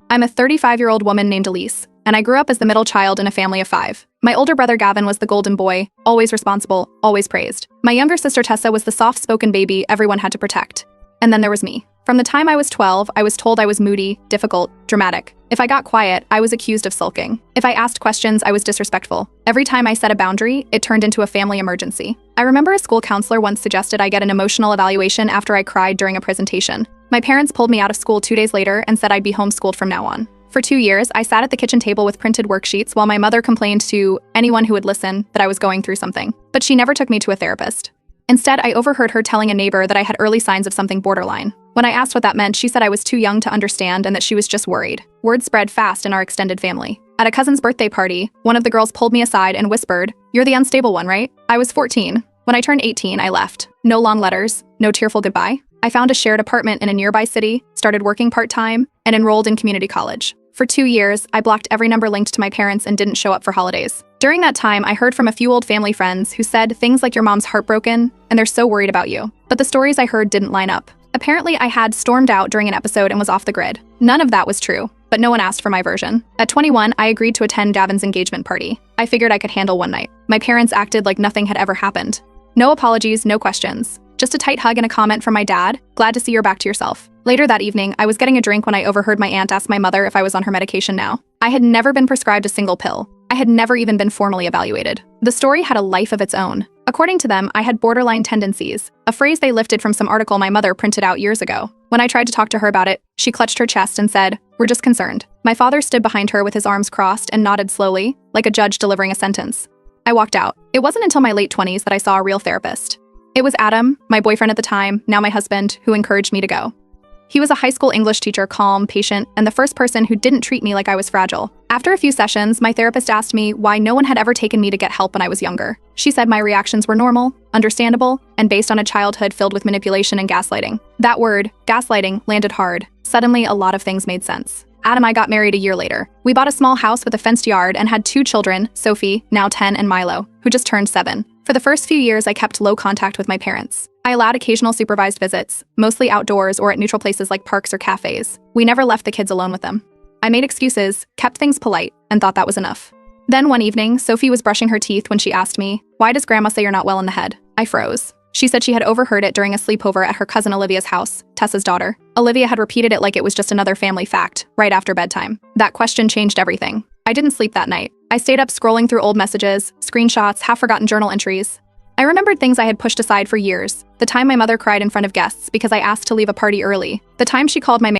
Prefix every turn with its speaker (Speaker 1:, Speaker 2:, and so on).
Speaker 1: I'm a 35-year-old woman named Elise, and I grew up as the middle child in a family of 5. My older brother Gavin was the golden boy, always responsible, always praised. My younger sister Tessa was the soft-spoken baby everyone had to protect. And then there was me. From the time I was 12, I was told I was moody, difficult, dramatic. If I got quiet, I was accused of sulking. If I asked questions, I was disrespectful. Every time I set a boundary, it turned into a family emergency. I remember a school counselor once suggested I get an emotional evaluation after I cried during a presentation. My parents pulled me out of school 2 days later and said I'd be homeschooled from now on. For 2 years, I sat at the kitchen table with printed worksheets while my mother complained to anyone who would listen that I was going through something. But she never took me to a therapist. Instead, I overheard her telling a neighbor that I had early signs of something borderline. When I asked what that meant, she said I was too young to understand and that she was just worried. Word spread fast in our extended family. At a cousin's birthday party, one of the girls pulled me aside and whispered, "You're the unstable one, right?" I was 14. When I turned 18, I left. No long letters, no tearful goodbye. I found a shared apartment in a nearby city, started working part-time, and enrolled in community college. For 2 years, I blocked every number linked to my parents and didn't show up for holidays. During that time, I heard from a few old family friends who said things like your mom's heartbroken and they're so worried about you. But the stories I heard didn't line up. Apparently, I had stormed out during an episode and was off the grid. None of that was true, but no one asked for my version. At 21, I agreed to attend Gavin's engagement party. I figured I could handle one night. My parents acted like nothing had ever happened. No apologies, no questions. Just a tight hug and a comment from my dad, "Glad to see you're back to yourself." Later that evening, I was getting a drink when I overheard my aunt ask my mother if I was on her medication now. I had never been prescribed a single pill. I had never even been formally evaluated. The story had a life of its own. According to them, I had borderline tendencies, a phrase they lifted from some article my mother printed out years ago. When I tried to talk to her about it, she clutched her chest and said, "We're just concerned." My father stood behind her with his arms crossed and nodded slowly, like a judge delivering a sentence. I walked out. It wasn't until my late 20s that I saw a real therapist. It was Adam, my boyfriend at the time, now my husband, who encouraged me to go. He was a high school English teacher, calm, patient, and the first person who didn't treat me like I was fragile. After a few sessions, my therapist asked me why no one had ever taken me to get help when I was younger. She said my reactions were normal, understandable, and based on a childhood filled with manipulation and gaslighting. That word, gaslighting, landed hard. Suddenly, a lot of things made sense. Adam and I got married a year later. We bought a small house with a fenced yard and had 2 children, Sophie, now 10, and Milo, who just turned 7. For the first few years, I kept low contact with my parents. I allowed occasional supervised visits, mostly outdoors or at neutral places like parks or cafes. We never left the kids alone with them. I made excuses, kept things polite, and thought that was enough. Then one evening, Sophie was brushing her teeth when she asked me, "Why does Grandma say you're not well in the head?" I froze. She said she had overheard it during a sleepover at her cousin Olivia's house, Tessa's daughter. Olivia had repeated it like it was just another family fact, right after bedtime. That question changed everything. I didn't sleep that night. I stayed up scrolling through old messages, screenshots, half-forgotten journal entries. I remembered things I had pushed aside for years. The time my mother cried in front of guests because I asked to leave a party early. The time she called my